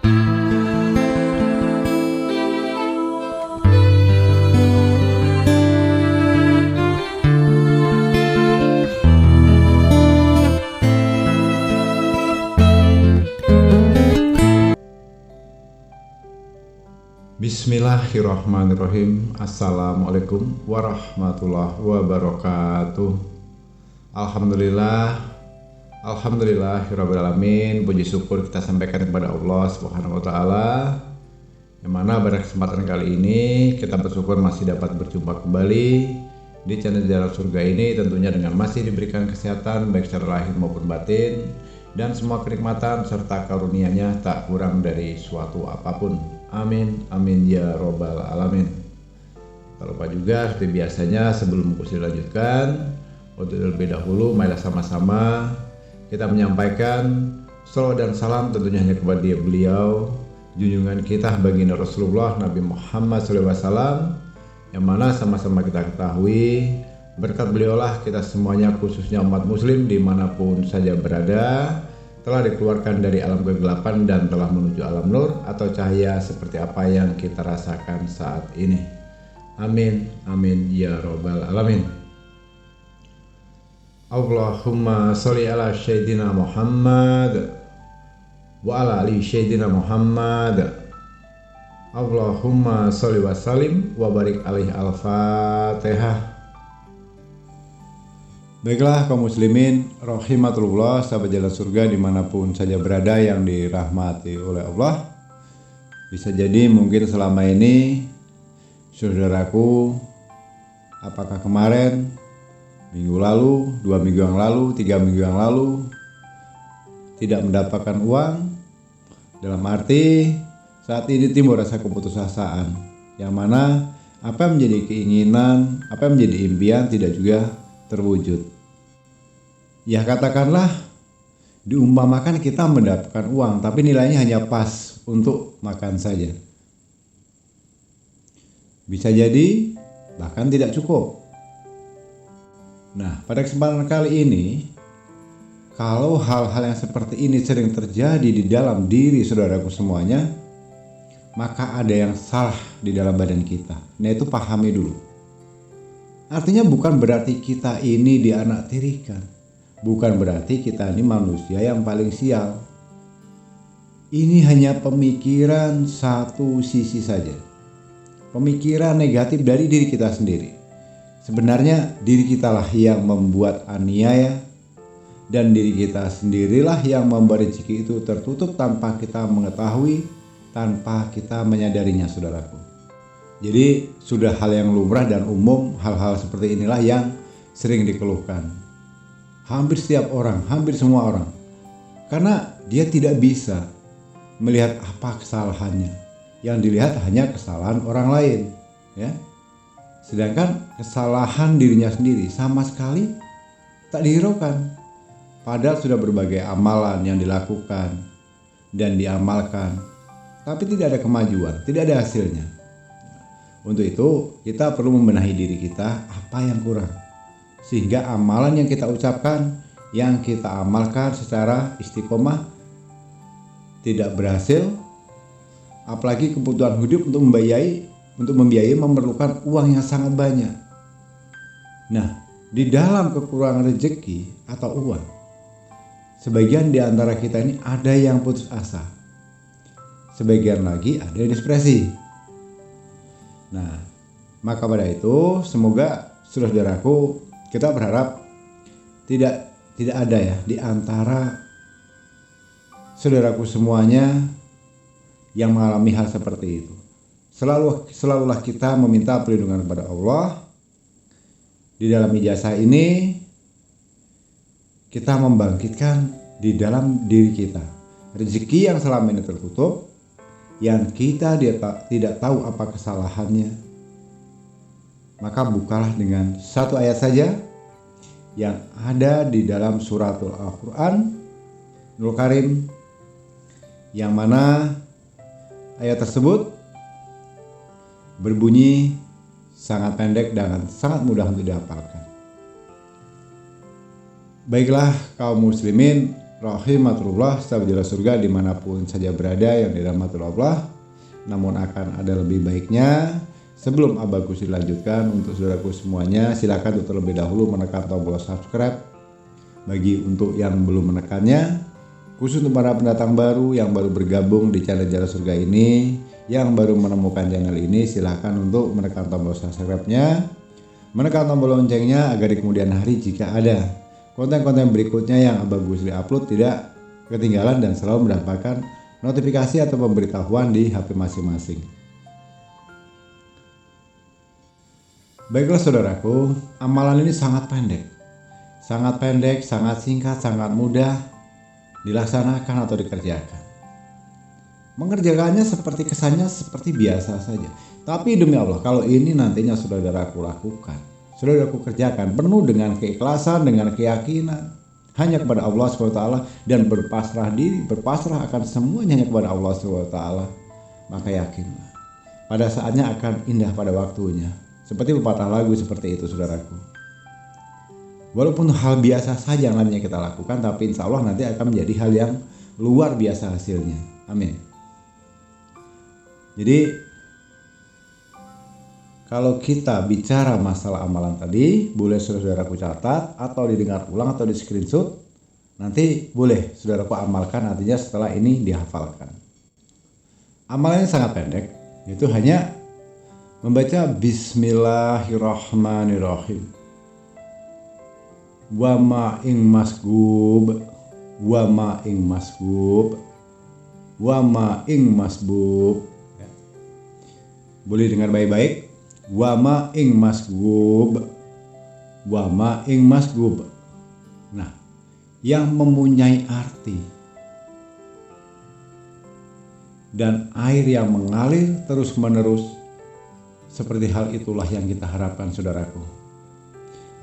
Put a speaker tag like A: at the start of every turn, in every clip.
A: Bismillahirrahmanirrahim. Assalamualaikum warahmatullahi wabarakatuh. Alhamdulillahirrabbilalamin. Puji syukur kita sampaikan kepada Allah Subhanahu wa ta'ala, yang mana pada kesempatan kali ini kita bersyukur masih dapat berjumpa kembali di channel Jalan Surga ini, tentunya dengan masih diberikan kesehatan baik secara lahir maupun batin, dan semua kenikmatan serta karunia-Nya tak kurang dari suatu apapun. Amin, amin ya robbal alamin. Tak lupa juga seperti biasanya, sebelum kursi dilanjutkan, untuk terlebih dahulu marilah sama-sama kita menyampaikan salawat dan salam tentunya hanya kepada beliau, junjungan kita baginda Rasulullah Nabi Muhammad SAW, yang mana sama-sama kita ketahui berkat beliaulah kita semuanya, khususnya umat muslim dimanapun saja berada, telah dikeluarkan dari alam kegelapan dan telah menuju alam nur atau cahaya seperti apa yang kita rasakan saat ini. Amin, amin ya robbal alamin. Allahumma sholli ala sayyidina Muhammad wa ala ali sayyidina Muhammad. Allahumma sholli wa sallim wa barik alaihi. Al-Fatihah. Baiklah kaum muslimin rahimatullah, sahabat jalan surga dimanapun saja berada yang dirahmati oleh Allah. Bisa jadi mungkin selama ini saudaraku, apakah kemarin, minggu lalu, 2 minggu yang lalu, 3 minggu yang lalu tidak mendapatkan uang, dalam arti saat ini timbul rasa keputusasaan, yang mana apa yang menjadi keinginan, apa yang menjadi impian tidak juga terwujud. Ya katakanlah diumpamakan kita mendapatkan uang tapi nilainya hanya pas untuk makan saja. Bisa jadi bahkan tidak cukup. Nah, pada kesempatan kali ini, kalau hal-hal yang seperti ini sering terjadi di dalam diri saudaraku semuanya, maka ada yang salah di dalam badan kita. Nah, itu pahami dulu. Artinya bukan berarti kita ini dianaktirikan. Bukan berarti kita ini manusia yang paling sial. Ini hanya pemikiran satu sisi saja. Pemikiran negatif dari diri kita sendiri. Sebenarnya diri kitalah yang membuat aniaya, dan diri kita sendirilah yang membuat rezeki itu tertutup tanpa kita mengetahui, tanpa kita menyadarinya, saudaraku. Jadi sudah hal yang lumrah dan umum, hal-hal seperti inilah yang sering dikeluhkan hampir setiap orang, hampir semua orang, karena dia tidak bisa melihat apa kesalahannya. Yang dilihat hanya kesalahan orang lain, ya. Sedangkan kesalahan dirinya sendiri sama sekali tak dihiraukan. Padahal sudah berbagai amalan yang dilakukan dan diamalkan, tapi tidak ada kemajuan, tidak ada hasilnya. Untuk itu kita perlu membenahi diri kita, apa yang kurang, sehingga amalan yang kita ucapkan, yang kita amalkan secara istiqomah tidak berhasil. Apalagi kebutuhan hidup untuk membiayai memerlukan uang yang sangat banyak. Nah, di dalam kekurangan rezeki atau uang, sebagian di antara kita ini ada yang putus asa, sebagian lagi ada yang depresi. Nah, maka pada itu semoga saudaraku, kita berharap tidak ada ya di antara saudaraku semuanya yang mengalami hal seperti itu. Selalulah kita meminta perlindungan kepada Allah. Di dalam ijazah ini kita membangkitkan di dalam diri kita rezeki yang selama ini tertutup, yang kita tidak tahu apa kesalahannya. Maka bukalah dengan satu ayat saja yang ada di dalam suratul Al-Quran Nul Karim, yang mana ayat tersebut berbunyi sangat pendek dan sangat mudah untuk dihafalkan. Baiklah kaum muslimin rahimatullah, sahabat jalan surga dimanapun saja berada yang dirahmati Allah. Namun akan ada lebih baiknya sebelum Abagus dilanjutkan, untuk saudaraku semuanya silakan untuk terlebih dahulu menekan tombol subscribe bagi untuk yang belum menekannya, khusus untuk para pendatang baru yang baru bergabung di channel Jalan Surga ini, yang baru menemukan channel ini, silahkan untuk menekan tombol subscribe-nya, menekan tombol loncengnya agar di kemudian hari jika ada konten-konten berikutnya yang Abagus upload tidak ketinggalan dan selalu mendapatkan notifikasi atau pemberitahuan di HP masing-masing. Baiklah saudaraku, amalan ini sangat pendek, sangat singkat, sangat mudah dilaksanakan atau dikerjakan. Mengerjakannya seperti kesannya seperti biasa saja, tapi demi Allah kalau ini nantinya saudaraku lakukan, saudaraku kerjakan penuh dengan keikhlasan, dengan keyakinan hanya kepada Allah SWT, dan berpasrah diri, berpasrah akan semuanya hanya kepada Allah SWT, maka yakinlah pada saatnya akan indah pada waktunya. Seperti pepatah lagu seperti itu saudaraku. Walaupun hal biasa saja yang nantinya kita lakukan, tapi insya Allah nanti akan menjadi hal yang luar biasa hasilnya. Amin. Jadi kalau kita bicara masalah amalan tadi, boleh saudaraku catat atau didengar ulang atau di screenshot. Nanti boleh saudaraku amalkan nantinya setelah ini dihafalkan. Amalannya sangat pendek, itu hanya membaca Bismillahirrahmanirrahim. Wa ma ing masgub, wa ma ing masgub, wa ma ing masbub. Boleh dengar baik-baik. Wa ma ing masgub, wa ma ing masgub. Nah, yang mempunyai arti dan air yang mengalir terus-menerus, seperti hal itulah yang kita harapkan saudaraku.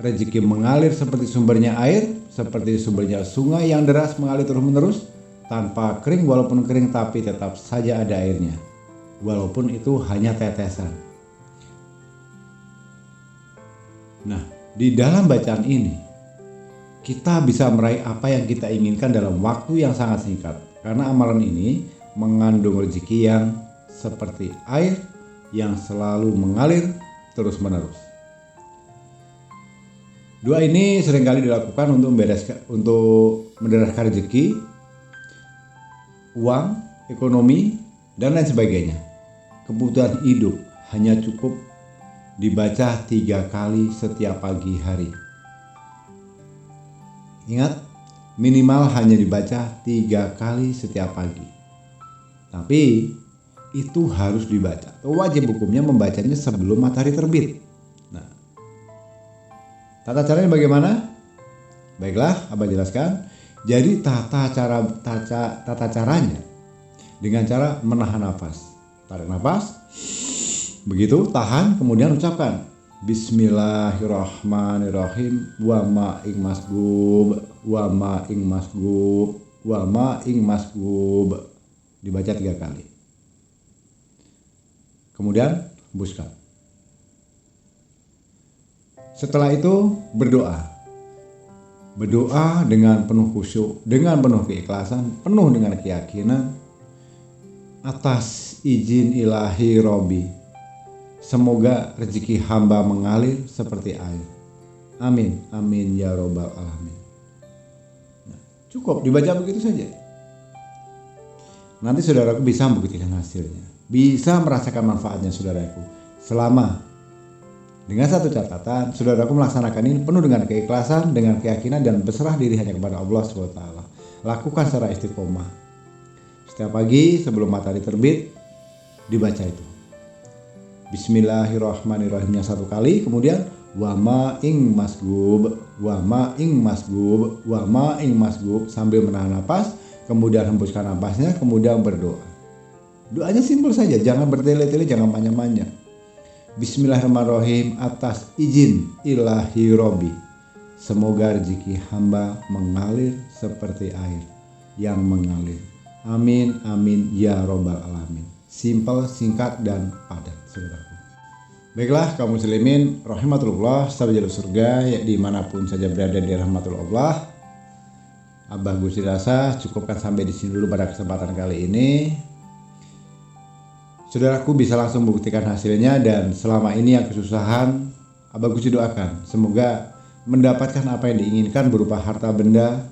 A: Rezeki mengalir seperti sumbernya air, seperti sumbernya sungai yang deras mengalir terus-menerus tanpa kering, walaupun kering tapi tetap saja ada airnya, walaupun itu hanya tetesan. Nah, di dalam bacaan ini kita bisa meraih apa yang kita inginkan dalam waktu yang sangat singkat, karena amalan ini mengandung rezeki yang seperti air yang selalu mengalir terus-menerus. Doa ini seringkali dilakukan untuk mendereskan rezeki, uang, ekonomi, dan lain sebagainya. Kebutuhan hidup hanya cukup dibaca 3 kali setiap pagi hari. Ingat, minimal hanya dibaca 3 kali setiap pagi. Tapi itu harus dibaca. Wajib hukumnya membacanya sebelum matahari terbit. Nah, tata caranya bagaimana? Baiklah, Abah jelaskan. Jadi tata caranya dengan cara menahan nafas. Tarik nafas, begitu, tahan, kemudian ucapkan Bismillahirrahmanirrahim. Wa ma ing masgub, wa ma ing masgub, wa ma ing masgub. Dibaca 3 kali. Kemudian hembuskan. Setelah itu berdoa. Berdoa dengan penuh khusyuk, dengan penuh keikhlasan, penuh dengan keyakinan. Atas izin ilahi Robi, semoga rezeki hamba mengalir seperti air. Amin, amin ya robbal alamin. Nah, cukup dibaca begitu saja. Nanti saudaraku bisa membuktikan hasilnya, bisa merasakan manfaatnya saudaraku. Selama dengan satu catatan, saudaraku melaksanakan ini penuh dengan keikhlasan, dengan keyakinan, dan berserah diri hanya kepada Allah SWT. Lakukan secara istiqomah. Setiap pagi sebelum matahari terbit, dibaca itu. Bismillahirrahmanirrahimnya 1 kali, kemudian wa ma ing masgub, wa ma ing masgub, wa ma ing masgub, sambil menahan napas, kemudian hembuskan napasnya, kemudian berdoa. Doanya simpel saja, jangan bertele-tele, jangan panjang-panjang. Bismillahirrahmanirrahim, atas izin ilahi Robi, semoga rezeki hamba mengalir seperti air yang mengalir. Amin, amin ya robbal alamin. Simpel, singkat, dan padat, saudaraku. Baiklah kaum muslimin rahimatullah, sahabat jalur surga ya, dimanapun saja berada di rahmatullah. Abah Gusli rasa cukupkan sampai di sini dulu pada kesempatan kali ini. Saudaraku bisa langsung buktikan hasilnya, dan selama ini yang kesusahan, Abah Gusli doakan semoga mendapatkan apa yang diinginkan berupa harta benda.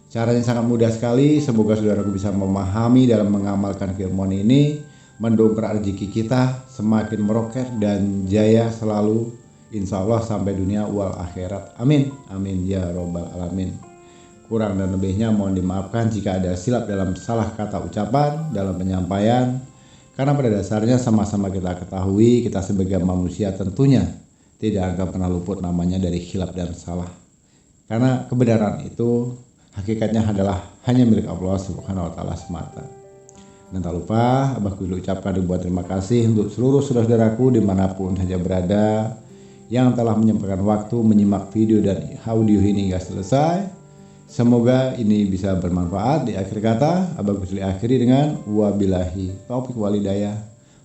A: Caranya sangat mudah sekali. Semoga saudaraku bisa memahami dalam mengamalkan keilmuan ini, mendongkrak rezeki kita semakin meroket dan jaya selalu, insya Allah sampai dunia wal akhirat. Amin, amin ya robbal alamin. Kurang dan lebihnya mohon dimaafkan jika ada silap dalam salah kata ucapan, dalam penyampaian. Karena pada dasarnya sama-sama kita ketahui, kita sebagai manusia tentunya tidak akan pernah luput namanya dari khilaf dan salah. Karena kebenaran itu hakikatnya adalah hanya milik Allah Subhanahu wa Ta'ala semata. Dan tak lupa Abah Gusli ucapkan ribuan terima kasih untuk seluruh saudara-saudaraku dimanapun saja berada yang telah menyempatkan waktu menyimak video dan audio ini hingga selesai. Semoga ini bisa bermanfaat. Di akhir kata Abah Gusli akhiri dengan wabillahi taufiq walhidayah.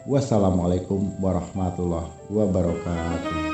A: Wassalamualaikum warahmatullahi wabarakatuh.